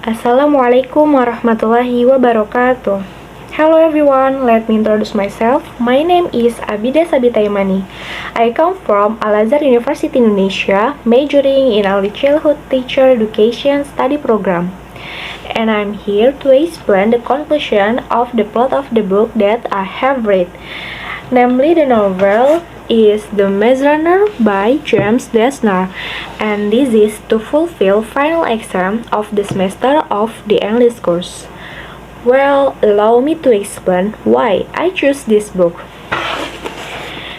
Assalamualaikum warahmatullahi wabarakatuh. Hello everyone, let me introduce myself. My name is Abida Sabita Imani. I come from Al-Azhar University Indonesia, majoring in Early Childhood Teacher Education Study Program. And I'm here to explain the conclusion of the plot of the book that I have read. Namely, the novel is The Maze Runner by James Dessner, and this is to fulfill final exam of the semester of the English course. Well, allow me to explain why I choose this book.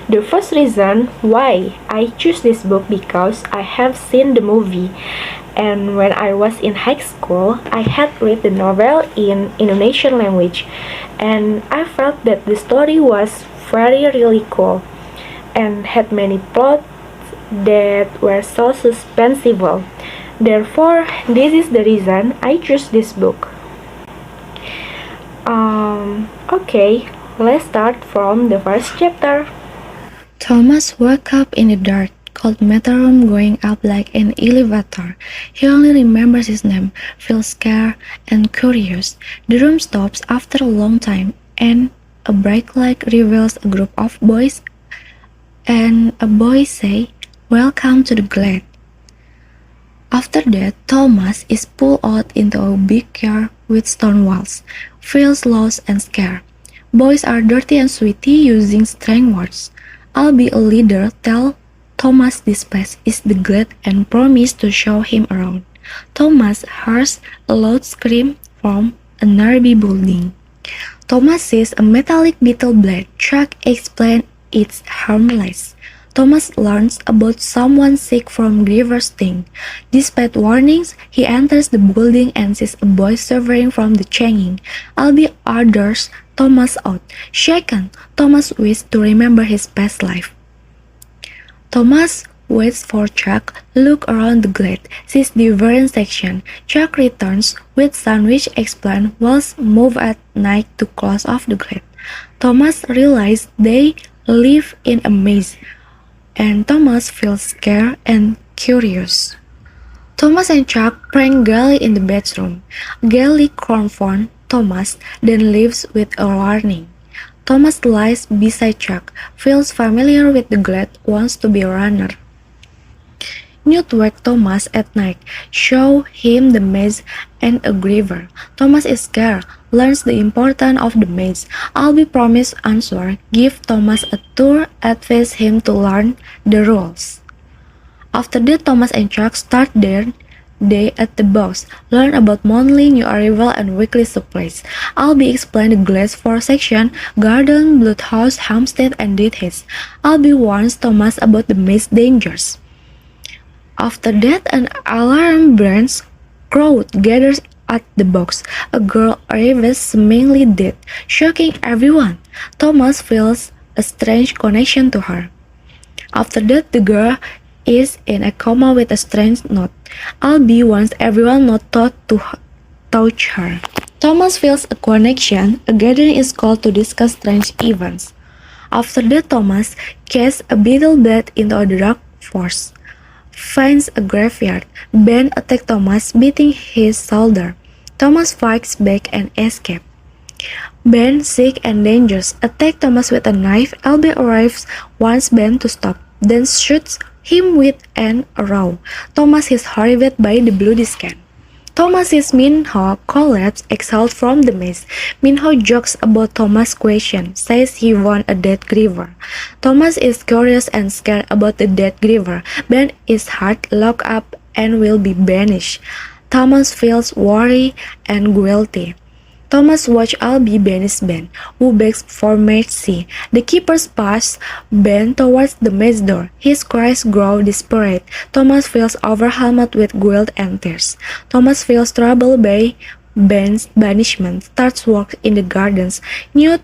The first reason why I choose this book because I have seen the movie, and when I was in high school, I had read the novel in Indonesian language, and I felt that the story was really cool and had many plots that were so suspenseful. Therefore, this is the reason I choose this book. Okay, let's start from the first chapter. Thomas woke up in the dark, cold metal room going up like an elevator. He only remembers his name, feels scared and curious. The room stops after a long time, and a bright light reveals a group of boys, and a boy say, "Welcome to the glade." After that, Thomas is pulled out into a big car with stone walls, feels lost and scared. Boys are dirty and sweaty, using strange words. "I'll be a leader," tell Thomas this place is the glade and promise to show him around. Thomas hears a loud scream from a nearby building. Thomas sees a metallic beetle blade. Chuck explains it's harmless. Thomas learns about someone sick from Griever's sting. Despite warnings, he enters the building and sees a boy suffering from the chaining. Albie orders Thomas out. Shaken, Thomas wishes to remember his past life. Thomas waits for Chuck, look around the glade, sees the different section. Chuck returns with sandwich explain walls move at night to close off the glade. Thomas realizes they live in a maze, and Thomas feels scared and curious. Thomas and Chuck prank Gally in the bedroom. Gally confronts Thomas, then leaves with a warning. Thomas lies beside Chuck, feels familiar with the glade, wants to be a runner. Newt wakes Thomas at night, show him the maze and a griever. Thomas is scared, learns the importance of the maze. Albie promise answer, give Thomas a tour, advise him to learn the rules. After that, Thomas and Chuck start their day at the box, learn about monthly new arrival and weekly supplies. Albie explain the glass 4 section, garden, bloodhouse, homestead, and deathheads. Albie warns Thomas about the maze dangers. After that, an alarm burns. Crowd gathers at the box. A girl arrives seemingly dead, shocking everyone. Thomas feels a strange connection to her. After that, the girl is in a coma with a strange note. Albie wants everyone not to touch her. Thomas feels a connection. A gathering is called to discuss strange events. After that, Thomas casts a beetle blade into a dark forest. Finds a graveyard. Ben attacks Thomas, beating his shoulder. Thomas fights back and escapes. Ben, sick and dangerous, attacks Thomas with a knife. Albie arrives, wants Ben to stop, then shoots him with an arrow. Thomas is horrified by the bloody scan. Thomas sees Minho collapse, exiled from the maze. Minho jokes about Thomas' question, says he won a dead griever. Thomas is curious and scared about the dead griever. Ben is hurt, locked up, and will be banished. Thomas feels worried and guilty. Thomas watches Albie banish Ben, who begs for mercy. The keepers pass Ben towards the maze door. His cries grow desperate. Thomas feels overwhelmed with guilt and tears. Thomas feels troubled by Ben's banishment, starts work in the gardens. Newt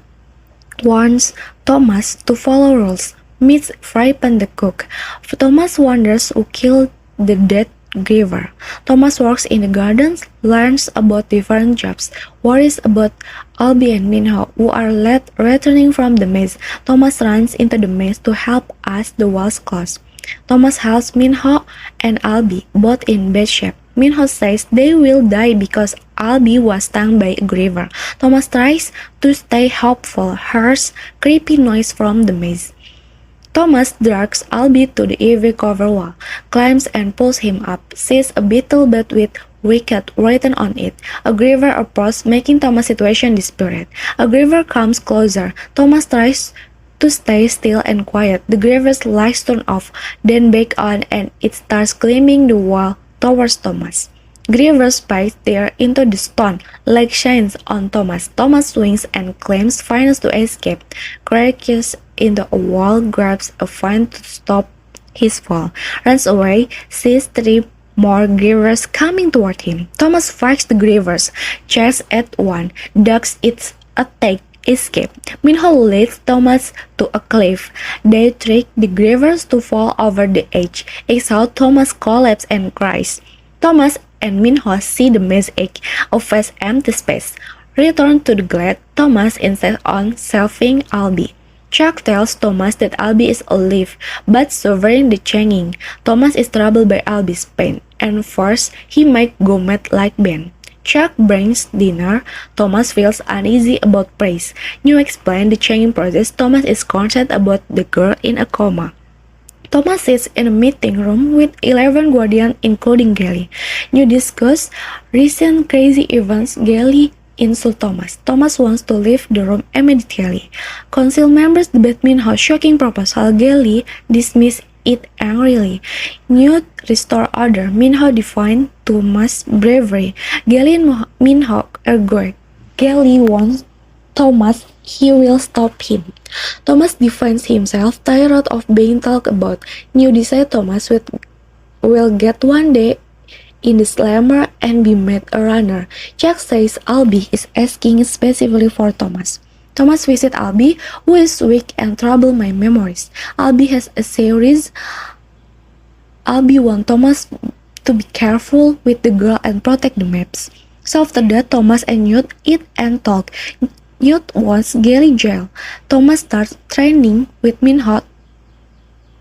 warns Thomas to follow rules, meets Frippen the cook. Thomas wonders who killed the dead griever. Thomas works in the gardens, learns about different jobs, worries about Albie and Minho, who are late returning from the maze. Thomas runs into the maze to help as the walls close. Thomas helps Minho and Albie, both in bad shape. Minho says they will die because Albie was stung by a griever. Thomas tries to stay hopeful, hears creepy noise from the maze. Thomas drags Albie to the ivy cover wall, climbs and pulls him up, sees a beetle bed with wicked written on it. A griever approaches, making Thomas' situation desperate. A griever comes closer. Thomas tries to stay still and quiet. The griever's lights turn off, then back on, and it starts climbing the wall towards Thomas. Griever spikes tear into the stone, like shines on Thomas. Thomas swings and claims finds to escape. Crashes into a wall, grabs a vine to stop his fall, runs away, sees three more grievers coming toward him. Thomas fights the grievers, charges at one, ducks its attack, escape. Minho leads Thomas to a cliff. They trick the grievers to fall over the edge. Exhausted, Thomas collapses and cries. Thomas and Minho see the maze edge, a vast empty space. Return to the glade, Thomas insists on saving Albie. Chuck tells Thomas that Albie is alive, but suffering the changing. Thomas is troubled by Albie's pain, and first he might go mad like Ben. Chuck brings dinner. Thomas feels uneasy about praise. New explains the changing process. Thomas is concerned about the girl in a coma. Thomas sits in a meeting room with 11 guardians including Gally. New discuss recent crazy events. Gally insults Thomas. Thomas wants to leave the room immediately. Council members debate Minho's shocking proposal. Gally dismisses it angrily. Newt restore order. Minho defines Thomas' bravery. Gally and Minho argue. Gally wants Thomas, he will stop him. Thomas defends himself, tired of being talked about. New decides Thomas will get one day in the slammer and be made a runner. Chuck says Albie is asking specifically for Thomas. Thomas visits Albie, who is weak and trouble my memories. Albie has a series. Albie wants Thomas to be careful with the girl and protect the maps. So after that, Thomas and Newt eat and talk. Newt wants Gally jail. Thomas starts training with Minho,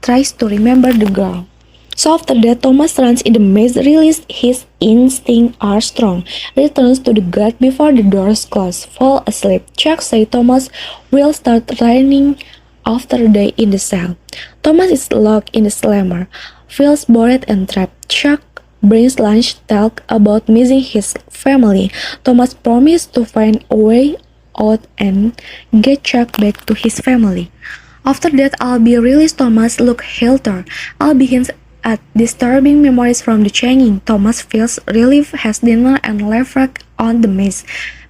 tries to remember the girl. So after that, Thomas runs in the maze, realizes his instincts are strong, returns to the glade before the doors close, fall asleep. Chuck says Thomas will start training after a day in the cell. Thomas is locked in the slammer, feels bored and trapped. Chuck brings lunch, talk about missing his family. Thomas promises to find a way out and get Chuck back to his family. After that, Albie releases Thomas look healthier. Albie hints at disturbing memories from the changing. Thomas feels relief, has dinner and leverage on the maze.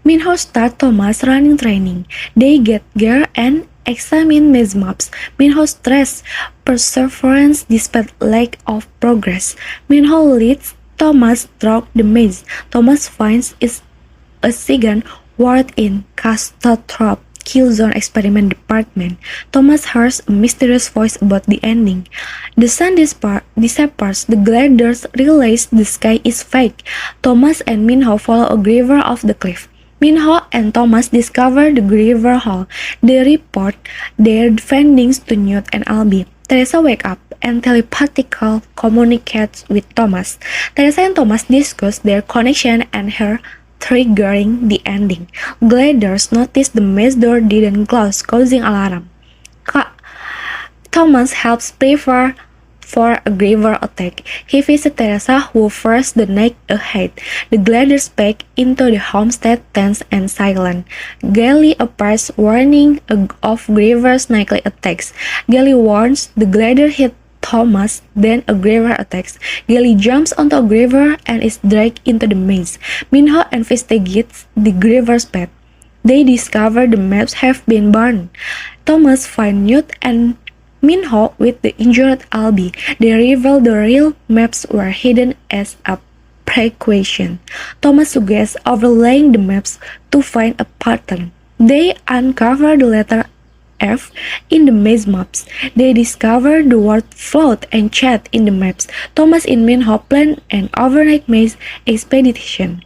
Minho starts Thomas running training. They get gear and examine maze maps. Minho stress perseverance despite lack of progress. Minho leads Thomas through the maze. Thomas finds is a second ward in Catastrophe Killzone Experiment Department. Thomas hears a mysterious voice about the ending. The sun disappears. The gliders realize the sky is fake. Thomas and Minho follow a griever off the cliff. Minho and Thomas discover the griever hall. They report their findings to Newt and Albie. Teresa wakes up and telepathically communicates with Thomas. Teresa and Thomas discuss their connection and her triggering the ending. Gliders notice the maze door didn't close, causing alarm. Thomas helps prepare for a griever attack. He visits Teresa, who first the night ahead. The gliders back into the homestead tense and silent. Gally appears, warning of grievers' nightly attacks. Gally warns the glider hit Thomas, then a griever attacks. Gally jumps onto a griever and is dragged into the maze. Minho investigates the griever's bed. They discover the maps have been burned. Thomas finds Newt and Minho with the injured Albie. They reveal the real maps were hidden as a precaution. Thomas suggests overlaying the maps to find a pattern. They uncover the letter F in the maze maps. They discover the word float and chat in the maps. Thomas and Minho plan an overnight maze expedition.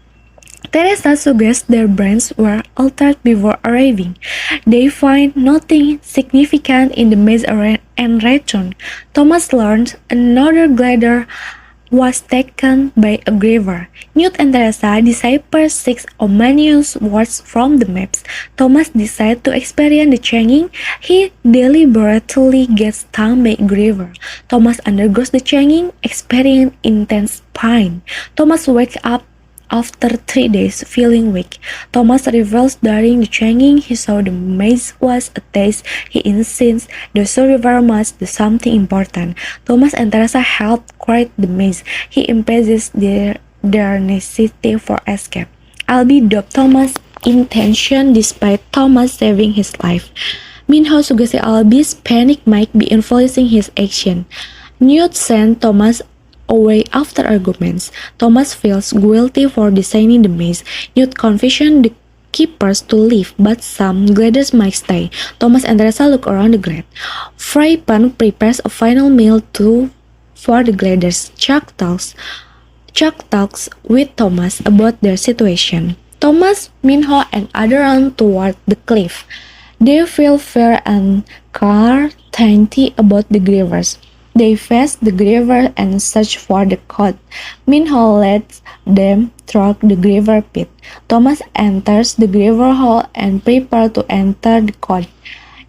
Teresa suggests their brains were altered before arriving. They find nothing significant in the maze and return. Thomas learns another glider was taken by a griever. Newt and Teresa decipher 6 ominous words from the maps. Thomas decides to experience the changing. He deliberately gets stung by a griever. Thomas undergoes the changing, experiencing intense pain. Thomas wakes up after 3 days, feeling weak. Thomas reveals during the changing he saw the maze was a test. He insists the survivor must do something important. Thomas and Teresa help create the maze. He emphasizes their necessity for escape. Albie doubt Thomas' intention despite Thomas saving his life. Minho suggests Albie's panic might be influencing his action. Newt sends Thomas away after arguments. Thomas feels guilty for designing the maze. Newt confessions the keepers to leave, but some gliders might stay. Thomas and Teresa look around the glade. Freypan prepares a final meal for the gliders. Chuck talks with Thomas about their situation. Thomas, Minho, and others run toward the cliff. They feel fear and certainty about the grievers. They face the griever and search for the code. Minho leads them through the griever pit. Thomas enters the griever hall and prepares to enter the code.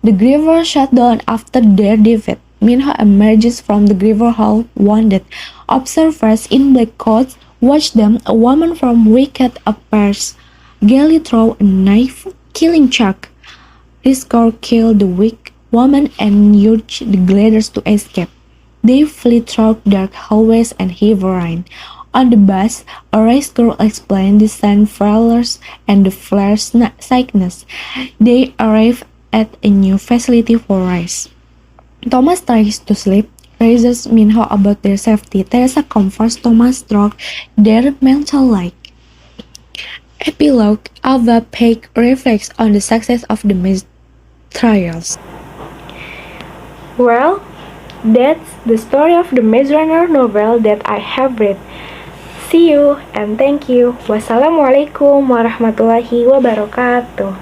The griever shut down after their defeat. Minho emerges from the griever hall wounded. Observers in black coats watch them. A woman from Wicked appears. Gally throws a knife, killing Chuck. Riscore kills the weak woman and urges the gliders to escape. They flee through dark hallways and heavy rain. On the bus, a race girl explains the sun failures and the flare sickness. They arrive at a new facility for race. Thomas tries to sleep, raises Minho about their safety. Teresa comforts Thomas through their mental light. Epilogue. Ava Page reflects on the success of the maze trials. Well, that's the story of the Maze Runner novel that I have read. See you and thank you. Wassalamualaikum warahmatullahi wabarakatuh.